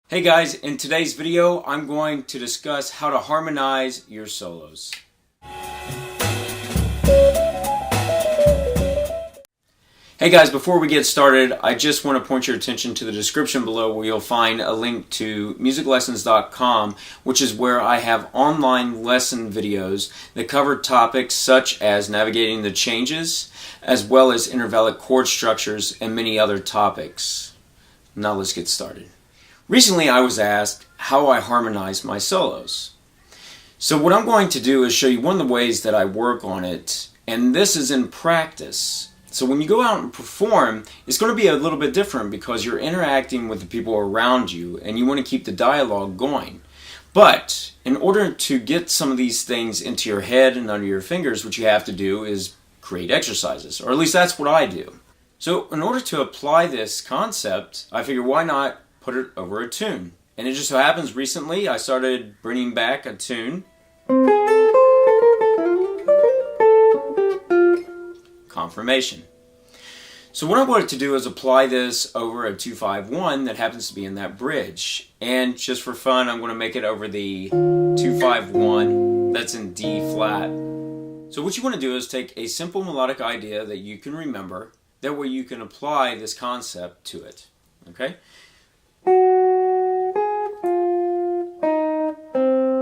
Hey guys, in today's video I'm going to discuss how to harmonize your solos. Hey guys, before we get started, I just want to point your attention to the description below where you'll find a link to musiclessons.com, which is where I have online lesson videos that cover topics such as navigating the changes, as well as intervallic chord structures and many other topics. Now let's get started. Recently I was asked how I harmonize my solos. So what I'm going to do is show you one of the ways that I work on it, and this is in practice. So when you go out and perform, it's going to be a little bit different because you're interacting with the people around you and you want to keep the dialogue going. But in order to get some of these things into your head and under your fingers, what you have to do is create exercises, or at least that's what I do. So in order to apply this concept, I figured why not put it over a tune. And it just so happens recently I started bringing back a tune. Confirmation. So what I wanted to do is apply this over a 2-5-1 that happens to be in that bridge. And just for fun, I'm going to make it over the 2-5-1 that's in D flat. So what you want to do is take a simple melodic idea that you can remember. That way you can apply this concept to it. Okay?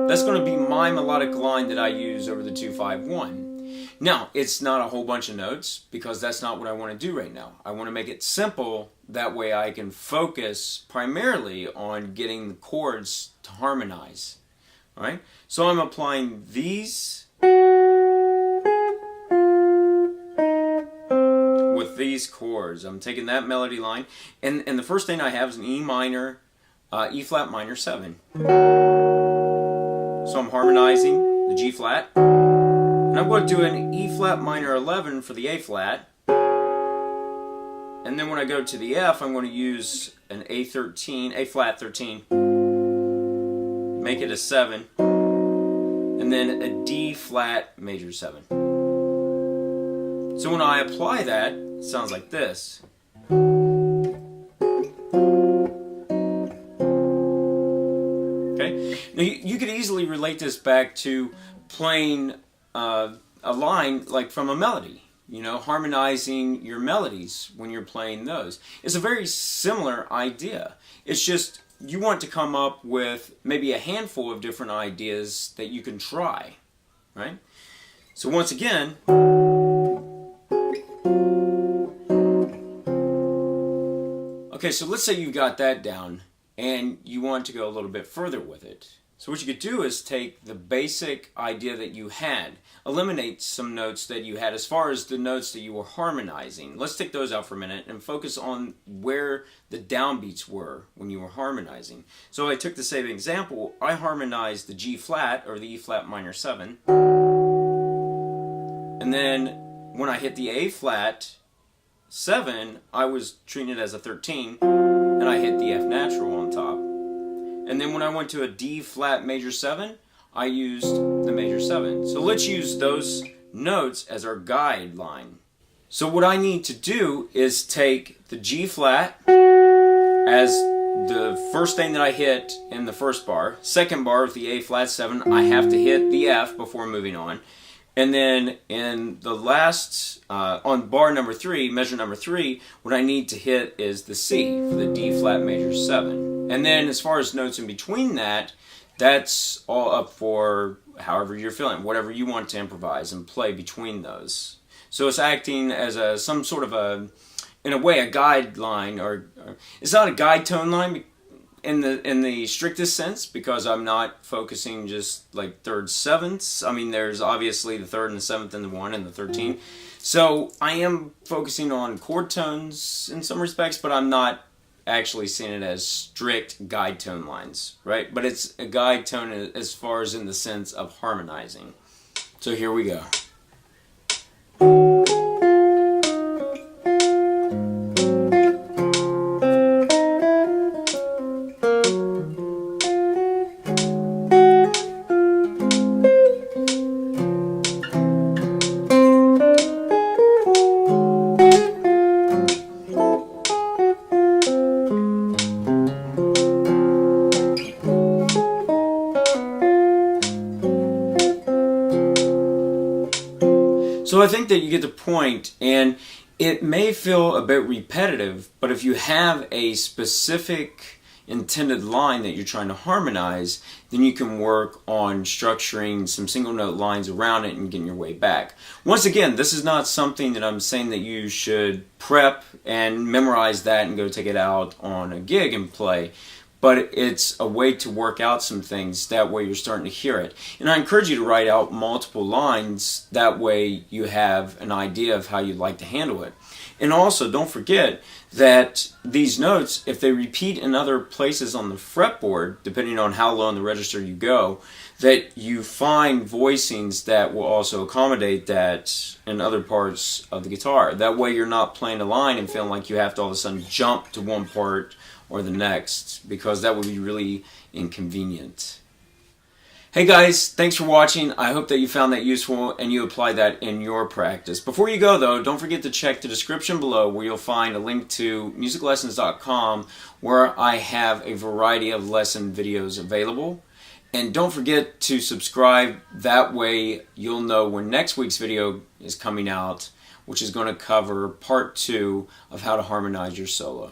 That's going to be my melodic line that I use over the 2-5-1. Now, it's not a whole bunch of notes because that's not what I want to do right now. I want to make it simple, that way I can focus primarily on getting the chords to harmonize. Alright? So I'm applying these with these chords. I'm taking that melody line, and the first thing I have is an E minor, E flat minor 7. So I'm harmonizing the G flat, and I'm going to do an E flat minor 11 for the A flat, and then when I go to the F, I'm going to use an A13, A flat 13, make it a 7, and then a D flat major 7. So when I apply that, it sounds like this. Now, you could easily relate this back to playing a line like from a melody, you know, harmonizing your melodies when you're playing those. It's a very similar idea. It's just you want to come up with maybe a handful of different ideas that you can try, right? So once again, okay, so let's say you've got that down and you want to go a little bit further with it. So what you could do is take the basic idea that you had, eliminate some notes that you had as far as the notes that you were harmonizing. Let's take those out for a minute and focus on where the downbeats were when you were harmonizing. So I took the same example. I harmonized the G flat or the E flat minor 7. And then when I hit the A flat 7, I was treating it as a 13, and I hit the F natural on top. And then when I went to a D flat major 7, I used the major 7. So let's use those notes as our guideline. So what I need to do is take the G flat as the first thing that I hit in the first bar. Second bar with the A flat 7, I have to hit the F before moving on. And then in the last, on bar number 3, measure number 3, what I need to hit is the C for the D flat major 7. And then as far as notes in between that, that's all up for however you're feeling, whatever you want to improvise and play between those. So it's acting as some sort of in a way, a guideline, or it's not a guide tone line in the strictest sense, because I'm not focusing just like thirds, sevenths. I mean, there's obviously the 3rd and the 7th and the 1 and the 13. So I am focusing on chord tones in some respects, but I'm not actually seeing it as strict guide tone lines, right? But it's a guide tone as far as in the sense of harmonizing. So here we go. So I think that you get the point, and it may feel a bit repetitive, but if you have a specific intended line that you're trying to harmonize, then you can work on structuring some single note lines around it and getting your way back. Once again, this is not something that I'm saying that you should prep and memorize that and go take it out on a gig and play, but it's a way to work out some things. That way you're starting to hear it. And I encourage you to write out multiple lines. That way you have an idea of how you'd like to handle it. And also, don't forget that these notes, if they repeat in other places on the fretboard, depending on how low in the register you go, that you find voicings that will also accommodate that in other parts of the guitar. That way you're not playing a line and feeling like you have to all of a sudden jump to one part or the next, because that would be really inconvenient. Hey guys, thanks for watching. I hope that you found that useful and you apply that in your practice. Before you go though, don't forget to check the description below where you'll find a link to musiclessons.com where I have a variety of lesson videos available. And don't forget to subscribe. That way you'll know when next week's video is coming out, which is going to cover part 2 of how to harmonize your solo.